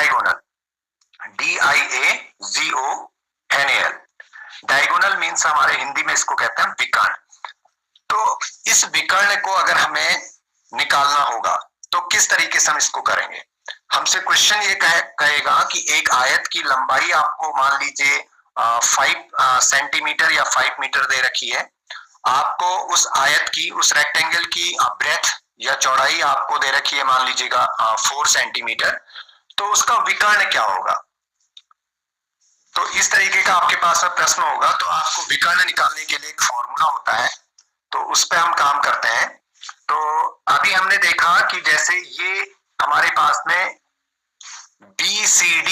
Diagonal, DIAGONAL। Diagonal means हमारे हिंदी में इसको कहते हैं विकर्ण। तो इस विकर्ण को अगर हमें निकालना होगा तो किस तरीके से हम इसको करेंगे? हमसे क्वेश्चन ये कहेगा कि एक आयत की लंबाई आपको मान लीजिए 5 सेंटीमीटर या 5 मीटर दे रखी है। आपको उस आयत की, उस रेक्टेंगल की ब्रेथ या चौड़ाई आपको दे रखी है मान लीजिएगा 4 सेंटीमीटर। तो उसका विकर्ण क्या होगा? तो इस तरीके का आपके पास में प्रश्न होगा। तो आपको विकर्ण निकालने के लिए एक फॉर्मूला होता है, तो उस पर हम काम करते हैं। तो अभी हमने देखा कि जैसे ये हमारे पास में BCD,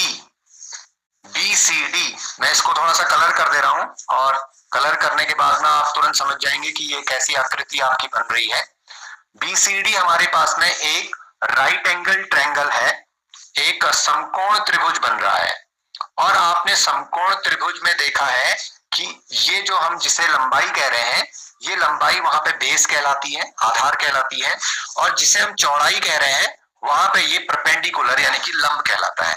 मैं इसको थोड़ा सा कलर कर दे रहा हूं, और कलर करने के बाद ना आप तुरंत समझ जाएंगे कि ये कैसी आकृति आपकी बन रही है। BCD हमारे पास में एक राइट एंगल ट्रायंगल है, एक समकोण त्रिभुज बन रहा है। और आपने समकोण त्रिभुज में देखा है कि ये जो हम जिसे लंबाई कह रहे हैं, ये लंबाई वहां पे बेस कहलाती है, आधार कहलाती है, और जिसे हम चौड़ाई कह रहे हैं वहां पे ये परपेंडिकुलर यानी कि लंब कहलाता है।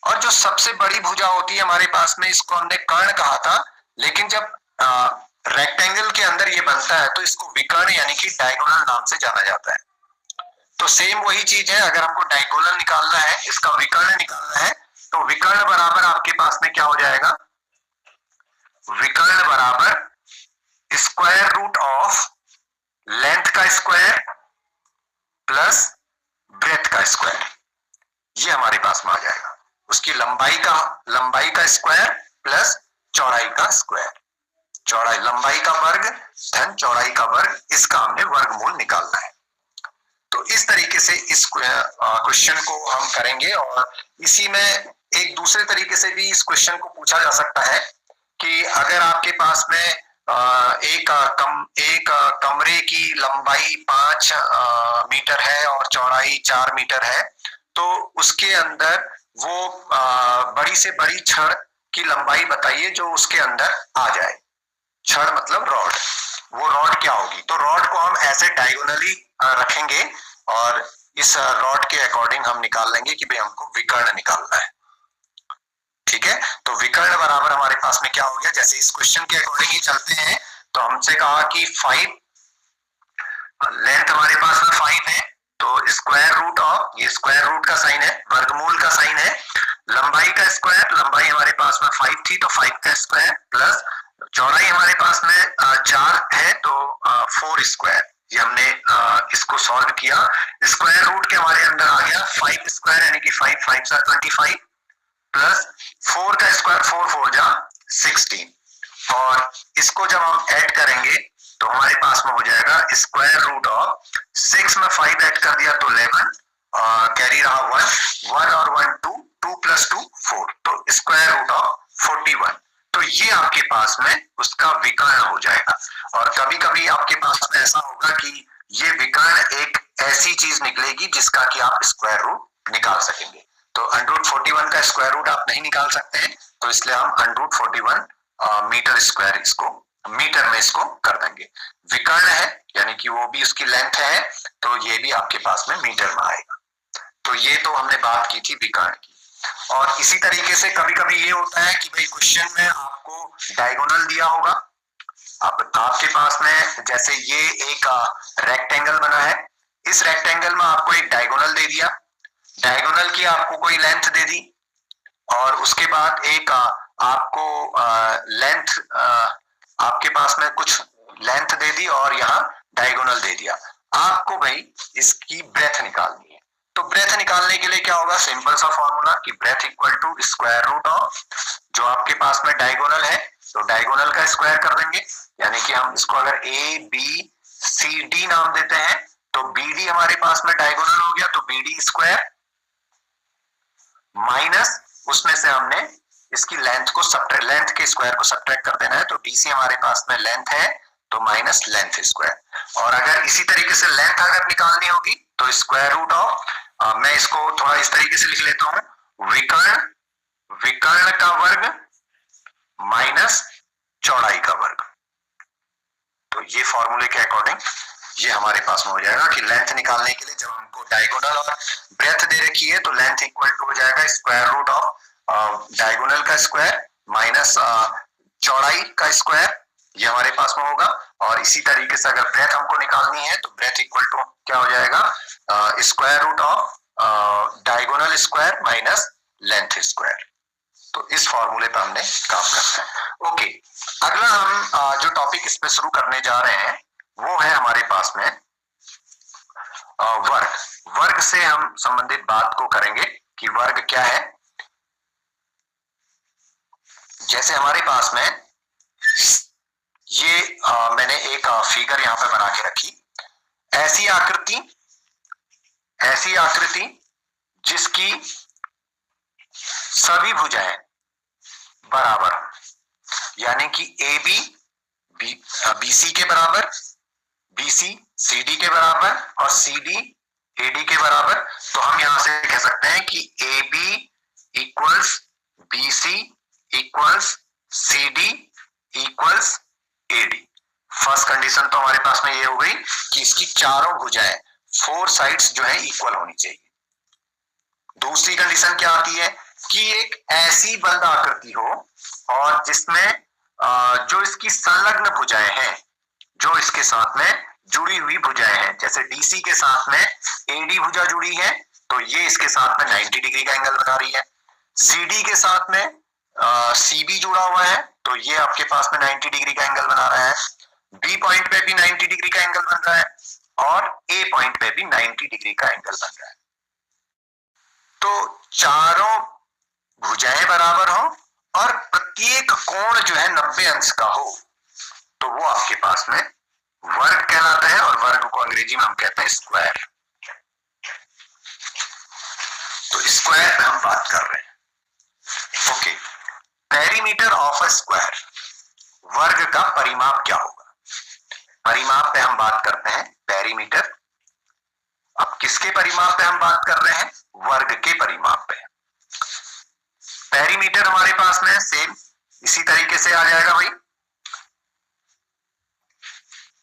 और जो सबसे बड़ी भुजा होती है हमारे पास में, इसको हमने कर्ण कहा था, लेकिन जब रेक्टेंगल के अंदर ये बनता है तो इसको विकर्ण यानी कि डायगोनल नाम से जाना जाता है। तो सेम वही चीज है, अगर हमको डायगोनल निकालना है, इसका विकर्ण निकालना है, तो विकर्ण बराबर आपके पास में क्या हो जाएगा? विकर्ण बराबर स्क्वायर रूट ऑफ लेंथ का स्क्वायर प्लस ब्रेथ का स्क्वायर, ये हमारे पास में आ जाएगा। उसकी लंबाई का स्क्वायर प्लस चौड़ाई का स्क्वायर, चौड़ाई लंबाई का वर्ग धन चौड़ाई का वर्ग, इसका हमने वर्गमूल निकालना है। तो इस तरीके से इस क्वेश्चन को हम करेंगे। और इसी में एक दूसरे तरीके से भी इस क्वेश्चन को पूछा जा सकता है कि अगर आपके पास में एक कमरे की लंबाई 5 मीटर है और चौड़ाई 4 मीटर है, तो उसके अंदर वो बड़ी से बड़ी छड़ की लंबाई बताइए जो उसके अंदर आ जाए। छड़ मतलब रॉड, वो रॉड क्या होगी? तो रॉड को हम ऐसे डायगोनली रखेंगे और इस रॉड के अकॉर्डिंग हम निकाल लेंगे कि भाई हमको विकर्ण निकालना है। ठीक है, तो विकर्ण बराबर हमारे पास में क्या हो गया? जैसे इस क्वेश्चन के अकॉर्डिंग ही चलते हैं, तो हमसे कहा कि 5 लेंथ हमारे पास में 5 है, तो स्क्वायर रूट ऑफ, ये स्क्वायर रूट का साइन है, वर्गमूल का साइन है, लंबाई का स्क्वायर, लंबाई हमारे पास में 5 थी तो 5 का स्क्वायर प्लस चौड़ाई हमारे पास में 4 है तो 4 स्क्वायर। ये हमने इसको सॉल्व किया, स्क्वायर रूट के हमारे अंदर आ गया 5 स्क्वायर यानी कि 5 5 सा 25 प्लस 4 का स्क्वायर 4 4 जा 16, और इसको जब हम ऐड करेंगे तो हमारे पास में हो जाएगा स्क्वायर रूट ऑफ 6 में 5 ऐड कर दिया तो 11, कैरी रहा 1 और 1 2, 2 प्लस 2 4, तो स्क्वायर रूट ऑफ 41। तो ये आपके पास में उसका विकर्ण हो जाएगा। और कभी कभी आपके पास में ऐसा होगा कि ये विकर्ण एक ऐसी चीज निकलेगी जिसका कि आप स्क्वायर रूट निकाल सकेंगे। तो √41 का स्क्वायर रूट आप नहीं निकाल सकते हैं, तो इसलिए हम √41 मीटर स्क्वायर इसको मीटर में इसको कर देंगे। विकर्ण है यानी कि वो भी उसकी लेंथ है, तो ये भी आपके पास में मीटर में आएगा। तो ये तो हमने बात की थी विकर्ण की। और इसी तरीके से कभी कभी ये होता है कि भाई क्वेश्चन में आपको डायगोनल दिया होगा। अब आपके पास में जैसे ये एक रेक्टेंगल बना है, इस रेक्टेंगल में आपको एक डायगोनल दे दिया, डायगोनल की आपको कोई लेंथ दे दी, और उसके बाद एक आपको लेंथ आपके पास में कुछ लेंथ दे दी और यहाँ डायगोनल दे दिया। आपको भाई इसकी ब्रेथ निकालनी है। तो ब्रेथ निकालने के लिए क्या होगा? सिंपल सा फॉर्मूला कि breadth equal to square root of जो आपके पास में डायगोनल है, तो डायगोनल का स्क्वायर कर देंगे, यानी कि हम इसको अगर ABCD नाम देते हैं तो BD हमारे पास में डायगोनल हो गया, तो BD स्क्वायर माइनस उसमें से हमने इसकी लेंथ के स्क्वायर को सब्ट्रैक्ट कर देना है, तो DC हमारे पास में लेंथ है तो माइनस लेंथ स्क्वायर। और अगर इसी तरीके से लेंथ अगर निकालनी होगी तो स्क्वायर रूट ऑफ, मैं इसको थोड़ा इस तरीके से लिख लेता हूं, विकर्ण का वर्ग माइनस चौड़ाई का वर्ग। तो ये फॉर्मूले के अकॉर्डिंग ये हमारे पास में हो जाएगा कि लेंथ निकालने के लिए जब हमको डायगोनल और ब्रेथ दे रखी है तो लेंथ इक्वल टू हो जाएगा स्क्वायर रूट ऑफ डायगोनल का स्क्वायर माइनस चौड़ाई का स्क्वायर, ये हमारे पास में होगा। और इसी तरीके से अगर ब्रेथ हमको निकालनी है तो ब्रेथ इक्वल टू क्या हो जाएगा square root of diagonal square minus length square. तो इस फॉर्मूले पर हमने काम करना है। ओके, अगला हम जो टॉपिक इस पे शुरू करने जा रहे हैं वो है हमारे पास में वर्ग। वर्ग से हम संबंधित बात को करेंगे कि वर्ग क्या है। जैसे हमारे पास में ये मैंने एक फिगर यहां पे बना के रखी, ऐसी आकृति जिसकी सभी भुजाएं बराबर, यानी कि ए बी BC के बराबर, BC CD के बराबर और CD AD के बराबर। तो हम यहां से कह सकते हैं कि AB equals BC equals CD equals AD। First condition तो हमारे पास में ये हो गई कि इसकी चारों भुजाएं, 4 साइड्स जो है इक्वल होनी चाहिए। दूसरी कंडीशन क्या आती है कि एक ऐसी बंद आकृति हो और जिसमें जो इसकी संलग्न भुजाएं हैं, जो इसके साथ में जुड़ी हुई भुजाएं हैं, जैसे DC के साथ में AD भुजा जुड़ी है तो ये इसके साथ में 90 डिग्री का एंगल बना रही है। CD के साथ में CB जुड़ा हुआ है तो ये आपके पास में 90 डिग्री का एंगल बना रहा है। B पॉइंट पे भी 90 डिग्री का एंगल बन रहा है और A पॉइंट पे भी 90 डिग्री का एंगल बन रहा है। तो चारों भुजाएं बराबर हो और प्रत्येक कोण जो है 90 अंश का हो तो वो आपके पास में वर्ग कहलाता है। और वर्ग को अंग्रेजी में हम कहते हैं स्क्वायर। तो स्क्वायर पे हम बात कर रहे हैं। Okay, perimeter of a square, वर्ग का परिमाप क्या होगा। परिमाप पे हम बात करते हैं पेरीमीटर। अब किसके परिमाप पे हम बात कर रहे हैं, वर्ग के परिमाप पे। पेरीमीटर हमारे पास में सेम इसी तरीके से आ जाएगा भाई।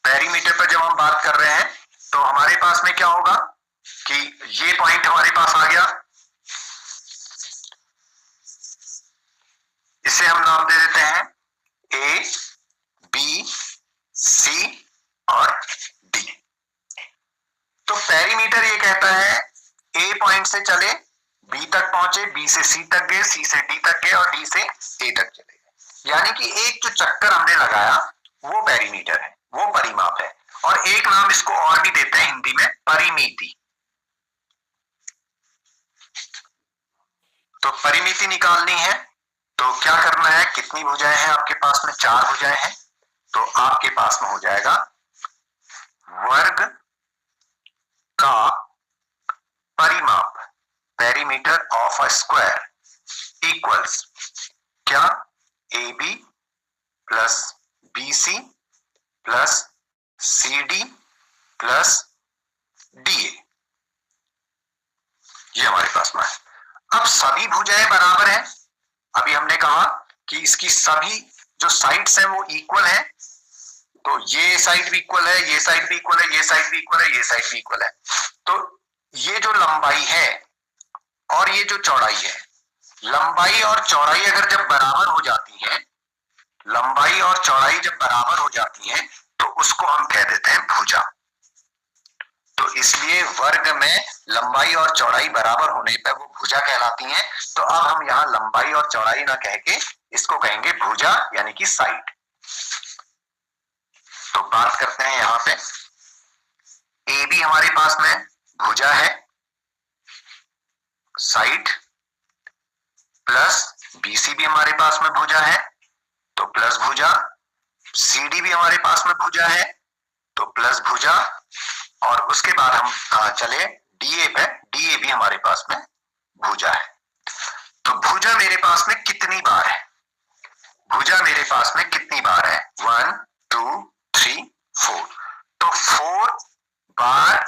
पेरीमीटर पर जब हम बात कर रहे हैं तो हमारे पास में क्या होगा कि ये पॉइंट हमारे पास आ गया, इसे हम नाम दे देते हैं A B C और D। तो पेरीमीटर ये कहता है A पॉइंट से चले B तक पहुंचे, B से C तक गए, C से D तक गए और D से A तक चले गए। यानी कि एक जो चक्कर हमने लगाया वो पेरीमीटर है, वो परिमाप है। और एक नाम इसको और भी देते हैं हिंदी में, परिमिति। तो परिमिति निकालनी है तो क्या करना है, कितनी भुजाएं हैं आपके पास में, 4 भुजाएं हैं। तो आपके पास में हो जाएगा वर्ग का परिमाप, perimeter of a square equals क्या, AB plus BC plus CD plus DA। ये हमारे पास में है। अब सभी भुजाएं बराबर हैं। अभी हमने कहा कि इसकी सभी जो साइड्स हैं वो इक्वल है, तो ये साइड भी इक्वल है, ये साइड भी इक्वल है, ये साइड भी इक्वल है, ये साइड भी इक्वल है। तो ये जो लंबाई है और ये जो चौड़ाई है, लंबाई और चौड़ाई अगर जब बराबर हो जाती है, लंबाई और चौड़ाई जब बराबर हो जाती है तो उसको हम कह देते हैं भुजा। तो इसलिए वर्ग में लंबाई और चौड़ाई बराबर होने पर वो भुजा कहलाती हैं। तो अब हम यहाँ लंबाई और चौड़ाई ना कह के इसको कहेंगे भुजा, यानी कि साइड। तो बात करते हैं यहाँ पे, AB हमारे पास में भुजा है, साइड, प्लस BC भी हमारे पास में भुजा है तो प्लस भुजा, CD भी हमारे पास में भुजा है तो प्लस भुजा, और उसके बाद हम चले DA पे, DA भी हमारे पास में भुजा है। तो भुजा मेरे पास में कितनी बार है, भुजा मेरे पास में कितनी बार है, 1 2 3 4। तो 4 बार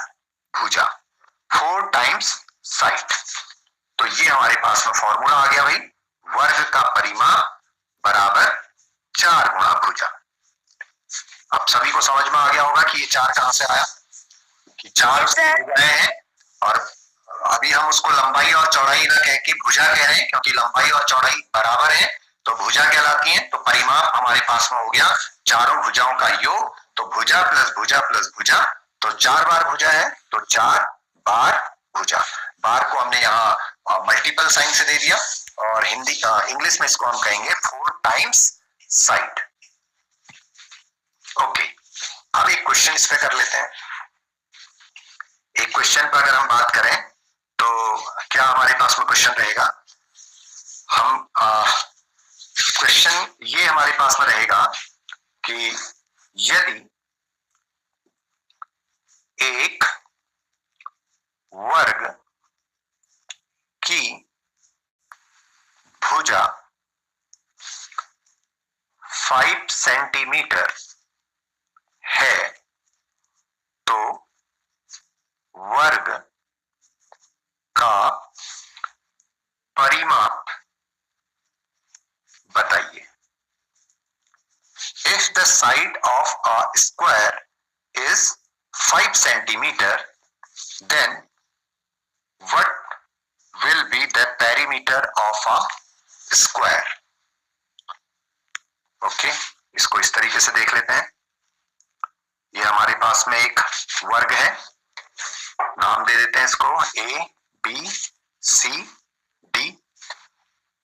भुजा, 4 टाइम्स साइड। तो ये हमारे पास में फॉर्मूला आ गया भाई, वर्ग का परिमाप बराबर 4 गुणा भुजा। अब सभी को समझ में आ गया होगा कि ये 4 कहां से आया। कि 4 भुजाएं हैं और अभी हम उसको लंबाई और चौड़ाई ना कह के भुजा कह रहे हैं क्योंकि लंबाई और चौड़ाई बराबर है तो भुजा कहलाती है। तो परिमाप हमारे पास में हो गया चारों भुजाओं का योग, तो भुजा प्लस भुजा प्लस भुजा, तो 4 बार भुजा है तो 4 बार भुजा। बार को हमने यहाँ मल्टीपल साइन से दे दिया और हिंदी इंग्लिश में इसको हम कहेंगे 4 टाइम्स साइड। ओके, अब एक क्वेश्चन इस पे कर लेते हैं। एक क्वेश्चन पर अगर हम बात करें तो क्या हमारे पास में क्वेश्चन रहेगा, हम क्वेश्चन ये हमारे पास में रहेगा कि यदि एक वर्ग की भुजा 5 सेंटीमीटर है तो वर्ग का परिमाप बताइए। If the side of a square is 5 centimeter, then what will be the perimeter of a square? Okay, इसको इस तरीके से देख लेते हैं। ये हमारे पास में एक वर्ग है, नाम दे देते हैं इसको A, B, C, D।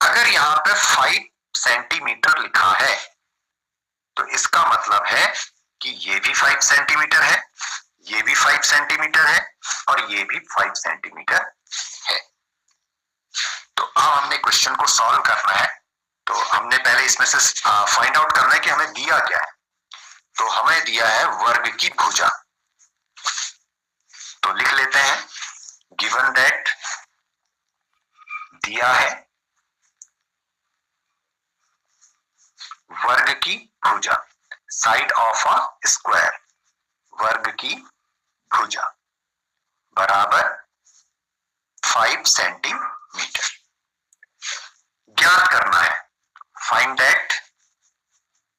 अगर यहाँ पे 5 सेंटीमीटर लिखा है तो इसका मतलब है कि ये भी 5 सेंटीमीटर है, ये भी 5 सेंटीमीटर है और ये भी 5 सेंटीमीटर है। तो अब हमने क्वेश्चन को सॉल्व करना है, तो हमने पहले इसमें से फाइंड आउट करना है कि हमें दिया क्या है। तो हमें दिया है वर्ग की भुजा, तो लिख लेते हैं गिवन दैट दिया है वर्ग की भुजा, साइड ऑफ अ स्क्वायर, वर्ग की भुजा बराबर 5 सेंटीमीटर। ज्ञात करना है, फाइंड दैट,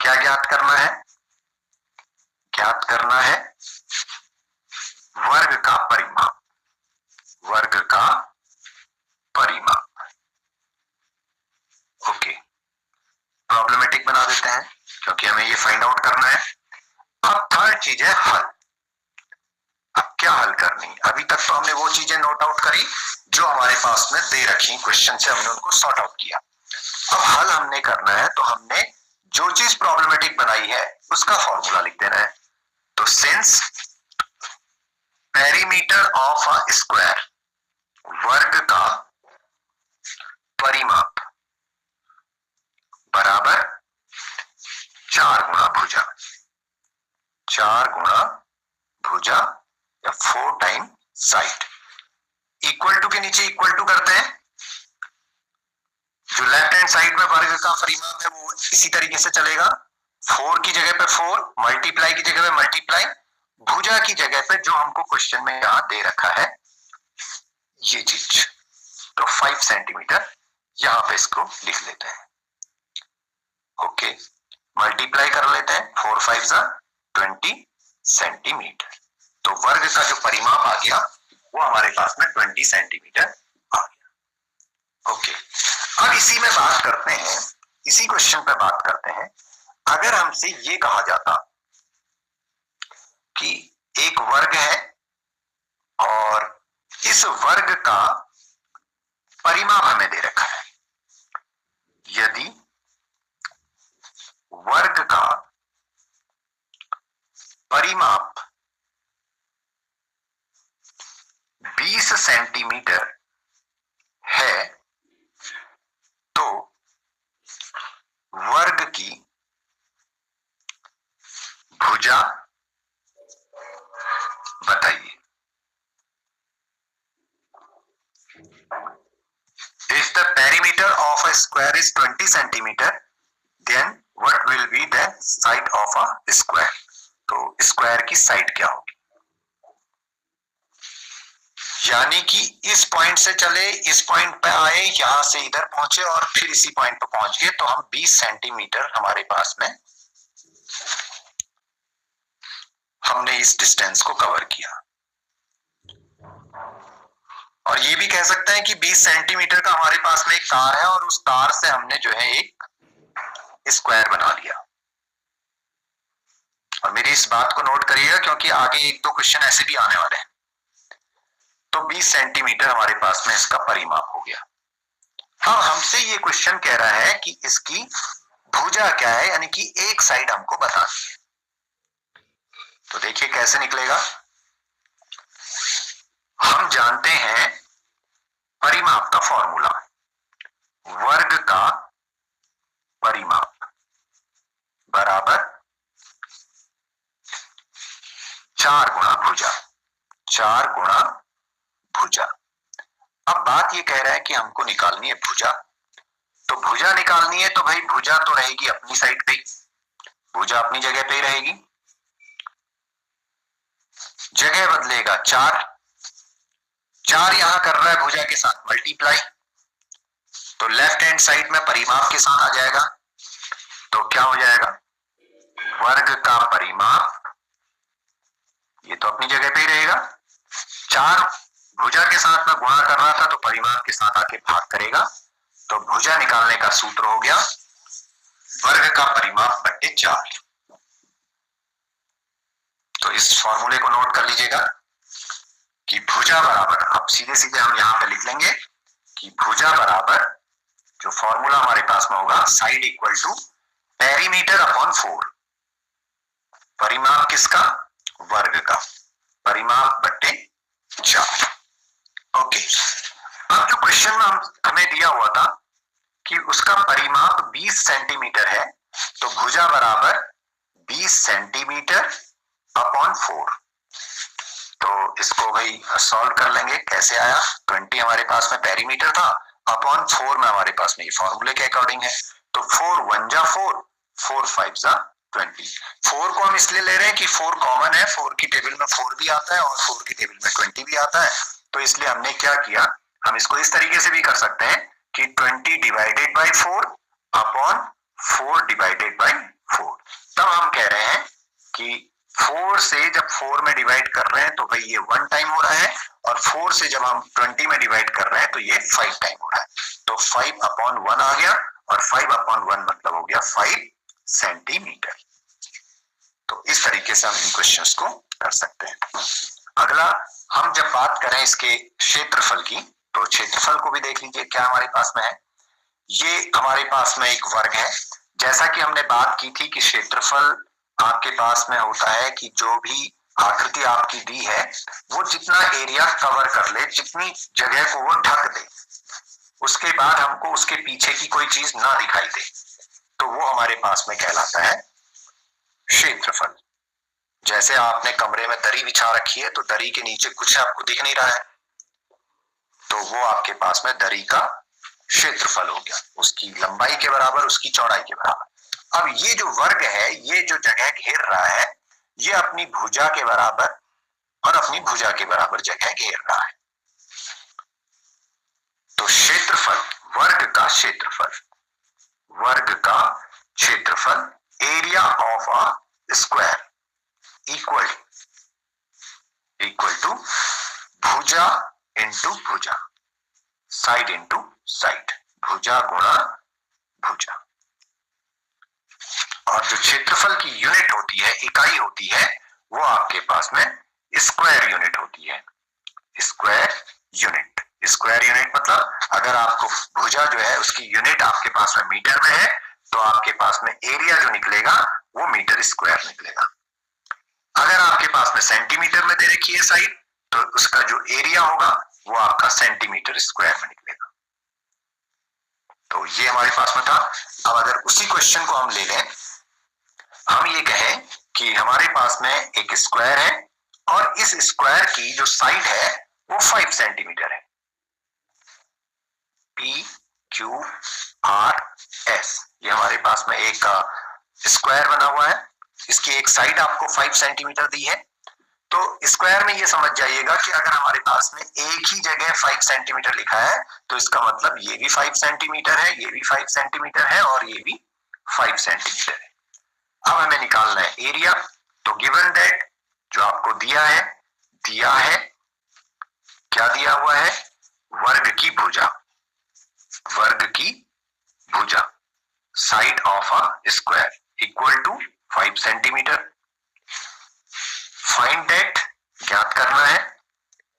क्या ज्ञात करना है? ज्ञात करना है वर्ग का परिमाप, वर्ग का परिमाप। ओके, प्रॉब्लमेटिक बना देते हैं क्योंकि हमें ये फाइंड आउट करना है। अब थर्ड चीज है हल। अब क्या हल करनी? अभी तक तो हमने वो चीजें नोट आउट करी जो हमारे पास में दे रखी क्वेश्चन से, हमने उनको सॉर्ट आउट किया। अब हल हमने करना है, तो हमने जो चीज प्रॉब्लमेटिक बनाई है उसका फॉर्मूला लिख देना है। तो since perimeter of a square, वर्ग का परिमाप बराबर 4 गुणा भुजा, 4 गुणा भुजा या 4 टाइम साइड। इक्वल टू के नीचे इक्वल टू करते हैं, जो लेफ्ट हैंड साइड में वर्ग का परिमाप है वो इसी तरीके से चलेगा। 4 की जगह पे 4, मल्टीप्लाई की जगह पे मल्टीप्लाई, भुजा की जगह पे जो हमको क्वेश्चन में यहां दे रखा है ये चीज, तो 5 सेंटीमीटर यहां पे इसको लिख लेते हैं। ओके, मल्टीप्लाई कर लेते हैं, 4 5 जा 20 सेंटीमीटर। तो वर्ग का जो परिमाप आ गया वो हमारे पास में 20 सेंटीमीटर आ गया। ओके, अब इसी में बात करते हैं, इसी क्वेश्चन पे बात करते हैं। अगर हमसे ये कहा जाता कि एक वर्ग है और इस वर्ग का परिमाप हमें दे रखा है, यदि वर्ग का परिमाप 20 सेंटीमीटर है तो वर्ग की भुजा बताइए। If the perimeter of a square is 20 centimeter, then what will be the side of a square? तो स्क्वायर की साइड क्या होगी? यानी कि इस पॉइंट से चले, इस पॉइंट पे आए, यहां से इधर पहुंचे और फिर इसी पॉइंट पे पहुंच गए, तो हम 20 सेंटीमीटर हमारे पास में हमने इस डिस्टेंस को कवर किया। और ये भी कह सकते हैं कि 20 सेंटीमीटर का हमारे पास में एक तार है और उस तार से हमने जो है एक स्क्वायर बना लिया। और मेरी इस बात को नोट करिएगा क्योंकि आगे एक दो क्वेश्चन ऐसे भी आने वाले हैं। तो 20 सेंटीमीटर हमारे पास में इसका परिमाप हो गया। अब हमसे ये क्वेश्चन कह रहा है कि इसकी भुजा क्या है, यानी कि एक साइड हमको बतानी है। तो देखिए कैसे निकलेगा। हम जानते हैं परिमाप का फॉर्मूला, वर्ग का परिमाप बराबर 4 गुणा भुजा, 4 गुणा भुजा। अब बात ये कह रहा है कि हमको निकालनी है भुजा। तो भुजा निकालनी है तो भाई भुजा तो रहेगी अपनी साइड पे, भुजा अपनी जगह पे ही रहेगी, जगह बदलेगा 4, 4 यहां कर रहा है भुजा के साथ मल्टीप्लाई, तो लेफ्ट हैंड साइड में परिमाप के साथ आ जाएगा। तो क्या हो जाएगा, वर्ग का परिमाप, ये तो अपनी जगह पे ही रहेगा, 4 भुजा के साथ में गुणा कर रहा था तो परिमाप के साथ आके भाग करेगा। तो भुजा निकालने का सूत्र हो गया वर्ग का परिमाप बट्टे 4। तो इस फॉर्मूले को नोट कर लीजिएगा कि भुजा बराबर, अब सीधे सीधे हम यहां पे लिख लेंगे कि भुजा बराबर जो फॉर्मूला हमारे पास में होगा, side equal to perimeter upon 4, परिमाप किसका, वर्ग का, परिमाप बट्टे 4। ओके, अब जो क्वेश्चन में हमें दिया हुआ था कि उसका परिमाप 20 सेंटीमीटर है, तो भुजा बराबर 20 सेंटीमीटर अपॉन 4। तो इसको भाई सॉल्व कर लेंगे। कैसे आया, 20 हमारे पास में पेरीमीटर था, अपॉन 4 में हमारे पास में ये फॉर्मूले के अकॉर्डिंग है। तो 4 1 जा 4, 4 5 जा 20। 4 को हम इसलिए ले रहे हैं कि 4 कॉमन है, 4 की टेबल में 4 भी आता है और 4 की टेबल में 20 भी आता है। तो इसलिए हमने क्या किया, हम इसको इस तरीके से भी कर सकते हैं कि 20 divided by 4 upon 4 divided by 4। तब हम कह रहे हैं कि 4 से जब 4 में डिवाइड कर रहे हैं तो भाई ये 1 टाइम हो रहा है, और 4 से जब हम 20 में डिवाइड कर रहे हैं तो ये 5 टाइम हो रहा है। तो 5 अपॉन 1 आ गया, और 5 अपॉन 1 मतलब हो गया 5 सेंटीमीटर। तो इस तरीके से हम इन क्वेश्चंस को कर सकते हैं। अगला, हम जब बात करें इसके क्षेत्रफल की, तो क्षेत्रफल को भी देख लीजिए क्या हमारे पास में है। ये हमारे पास में एक वर्ग है। जैसा कि हमने बात की थी कि क्षेत्रफल आपके पास में होता है कि जो भी आकृति आपकी दी है वो जितना एरिया कवर कर ले, जितनी जगह को वो ढक दे, उसके बाद हमको उसके पीछे की कोई चीज ना दिखाई दे, तो वो हमारे पास में कहलाता है क्षेत्रफल। जैसे आपने कमरे में दरी बिछा रखी है तो दरी के नीचे कुछ आपको दिख नहीं रहा है, तो वो आपके पास में दरी का क्षेत्रफल हो गया, उसकी लंबाई के बराबर, उसकी चौड़ाई के बराबर। अब ये जो वर्ग है, ये जो जगह घेर रहा है, ये अपनी भुजा के बराबर और अपनी भुजा के बराबर जगह घेर रहा है। तो क्षेत्रफल, वर्ग का क्षेत्रफल, वर्ग का क्षेत्रफल, area of a square equal to भुजा इंटू भुजा, साइड इंटू साइड, भुजा गुणा भुजा। और जो क्षेत्रफल की यूनिट होती है, इकाई होती है, वो आपके पास में स्क्वायर यूनिट होती है। स्क्वायर यूनिट, स्क्वायर यूनिट मतलब अगर आपको भुजा जो है उसकी यूनिट आपके पास में मीटर में है, तो आपके पास में एरिया जो निकलेगा वो मीटर स्क्वायर निकलेगा। अगर आपके पास में सेंटीमीटर में दे रखी है साइड, तो उसका जो एरिया होगा वो आपका सेंटीमीटर स्क्वायर में निकलेगा। तो ये हमारे पास में था। अब अगर उसी क्वेश्चन को हम ले लें, हम ये कहें कि हमारे पास में एक स्क्वायर है और इस स्क्वायर की जो साइड है वो 5 सेंटीमीटर है, P Q R S, ये हमारे पास में एक स्क्वायर बना हुआ है, इसकी एक साइड आपको 5 सेंटीमीटर दी है। तो स्क्वायर में ये समझ जाइएगा कि अगर हमारे पास में एक ही जगह 5 सेंटीमीटर लिखा है तो इसका मतलब ये भी 5 सेंटीमीटर है, ये भी 5 सेंटीमीटर है और ये भी 5 सेंटीमीटर है। अब हमें निकालना है एरिया। तो गिवन दैट जो आपको दिया है क्या दिया हुआ है, वर्ग की भुजा, वर्ग की भुजा, side of a square equal to 5 centimetre. Find that, ज्ञात करना है।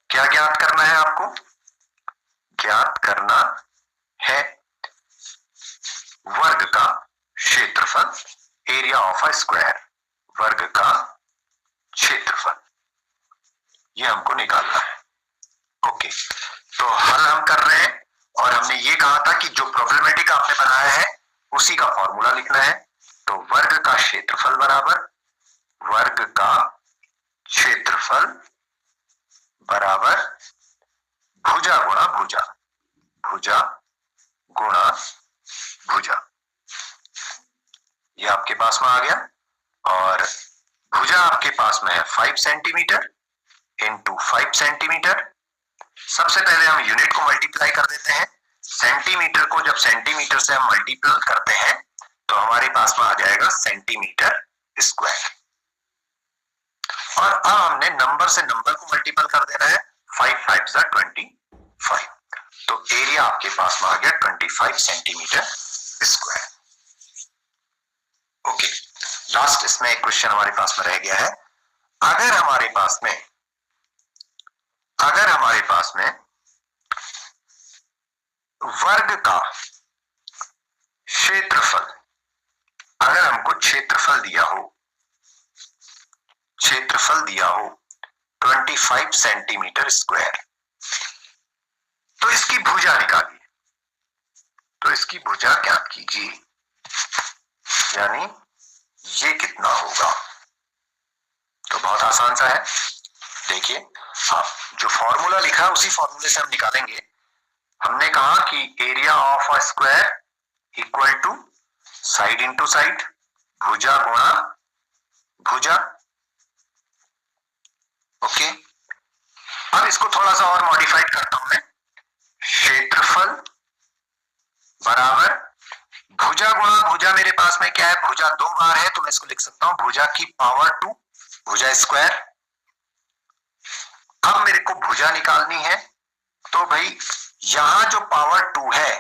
क्या ज्ञात करना है आपको? ज्ञात करना है वर्ग का क्षेत्रफल, एरिया ऑफ अ स्क्वायर, वर्ग का क्षेत्रफल, ये हमको निकालना है। ओके, तो हल हम कर रहे हैं और हमने ये कहा था कि जो प्रॉब्लमेटिक आपने बनाया है उसी का फॉर्मूला लिखना है। तो वर्ग का क्षेत्रफल बराबर वर्ग का क्षेत्रफल बराबर भुजा गुणा भुजा, भुजा गुणा भुजा, ये आपके पास में आ गया। और भुजा आपके पास में है 5 सेंटीमीटर इंटू 5 सेंटीमीटर। सबसे पहले हम यूनिट को मल्टीप्लाई कर देते हैं। सेंटीमीटर को जब सेंटीमीटर से हम मल्टीप्लाई करते हैं तो हमारे पास में आ जाएगा सेंटीमीटर स्क्वायर। और अब हमने नंबर से नंबर को मल्टीपल कर देना है, 5 5 25, तो एरिया आपके पास में आ गया 25 सेंटीमीटर स्क्वायर। ओके, लास्ट इसमें एक क्वेश्चन हमारे पास में रह गया है। अगर हमारे पास में वर्ग का क्षेत्रफल, अगर हमको क्षेत्रफल दिया हो 25 सेंटीमीटर स्क्वायर, तो इसकी भुजा निकालिए, तो इसकी भुजा ज्ञात कीजिए, यानी ये कितना होगा। तो बहुत आसान सा है, देखिए आप जो फॉर्मूला लिखा है उसी फॉर्मूले से हम निकालेंगे। हमने कहा कि area of a square equal to side into side, भुजा गुणा भुजा। ओके, अब इसको थोड़ा सा और मॉडिफाइड करता हूं मैं। क्षेत्रफल बराबर भुजा गुणा भुजा, मेरे पास में क्या है, भुजा 2 बार है तो मैं इसको लिख सकता हूं भुजा की पावर 2, भुजा स्क्वायर। अब मेरे को भुजा निकालनी है, तो भाई यहां जो पावर 2 है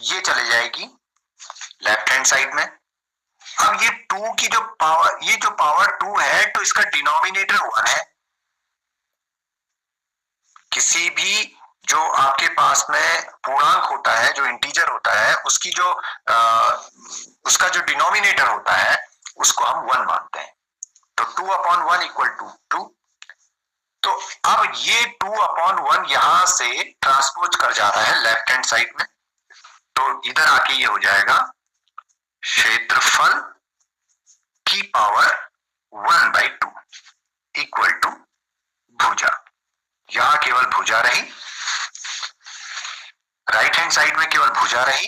ये चले जाएगी लेफ्ट हैंड साइड में। अब ये 2 की जो पावर, ये जो पावर 2 है तो इसका डिनोमिनेटर 1 है। किसी भी जो आपके पास में पूर्णांक होता है, जो इंटीजर होता है, उसकी जो उसका जो डिनोमिनेटर होता है उसको हम 1 मानते हैं। तो 2/1 इक्वल टू 2। तो अब ये 2/1 यहां से ट्रांसपोज कर जा रहा है लेफ्ट हैंड साइड में, तो इधर आके ये हो जाएगा क्षेत्रफल की पावर 1/2 इक्वल टू भुजा। यहां केवल भुजा रही, राइट हैंड साइड में केवल भुजा रही,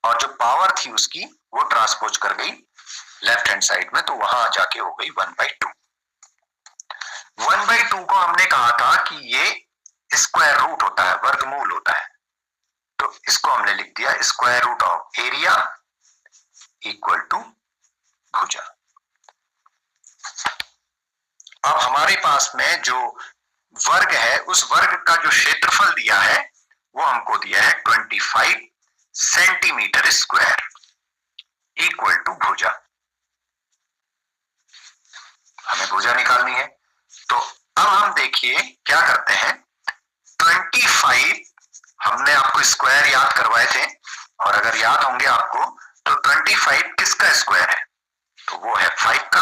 और जो पावर थी उसकी वो ट्रांसपोज कर गई लेफ्ट हैंड साइड में, तो वहां जाके हो गई 1/2। 1/2 को हमने कहा था कि ये स्क्वायर रूट होता है, वर्गमूल होता है, तो इसको हमने लिख दिया square root of area equal to भुजा। अब हमारे पास में जो वर्ग है, उस वर्ग का जो क्षेत्रफल दिया है वो हमको दिया है 25 सेंटीमीटर स्क्वायर इक्वल टू भुजा। हमें भुजा निकालनी है, तो अब हम देखिए क्या करते हैं। 25 हमने आपको स्क्वायर याद करवाए थे, और अगर याद होंगे आपको तो 25 किसका स्क्वायर है, तो वो है 5 का।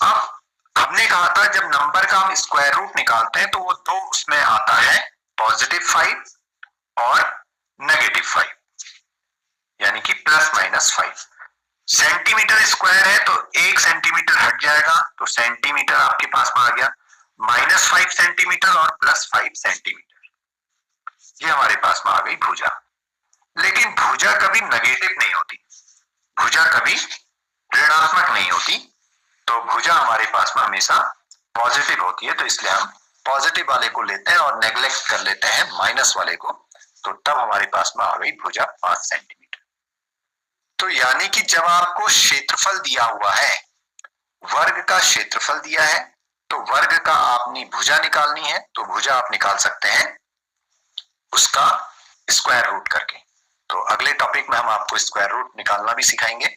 अब हमने कहा था जब नंबर का हम स्क्वायर रूट निकालते हैं तो वो 2 उसमें आता है, +5 और -5, यानी कि +-5। सेंटीमीटर स्क्वायर है तो 1 सेंटीमीटर हट जाएगा, तो सेंटीमीटर आपके पास में आ गया, -5 सेंटीमीटर और +5 सेंटीमीटर, ये हमारे पास में आ गई भुजा। लेकिन भुजा कभी नेगेटिव नहीं होती, भुजा कभी ऋणात्मक नहीं होती, तो भुजा हमारे पास में हमेशा पॉजिटिव होती है। तो इसलिए हम पॉजिटिव वाले को लेते हैं और नेग्लेक्ट कर लेते हैं माइनस वाले को, तो तब हमारे पास में आ गई भुजा 5 सेंटीमीटर। तो यानी कि जब आपको क्षेत्रफल दिया हुआ है, वर्ग का क्षेत्रफल दिया है तो वर्ग का आपने भुजा निकालनी है तो भुजा आप निकाल सकते हैं उसका स्क्वायर रूट करके। तो अगले टॉपिक में हम आपको स्क्वायर रूट निकालना भी सिखाएंगे।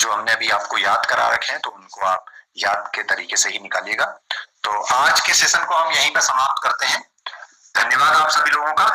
जो हमने अभी आपको याद करा रखे हैं तो उनको आप याद के तरीके से ही निकालिएगा। तो आज के सेशन को हम यहीं पर समाप्त करते हैं। धन्यवाद आप सभी लोगों का।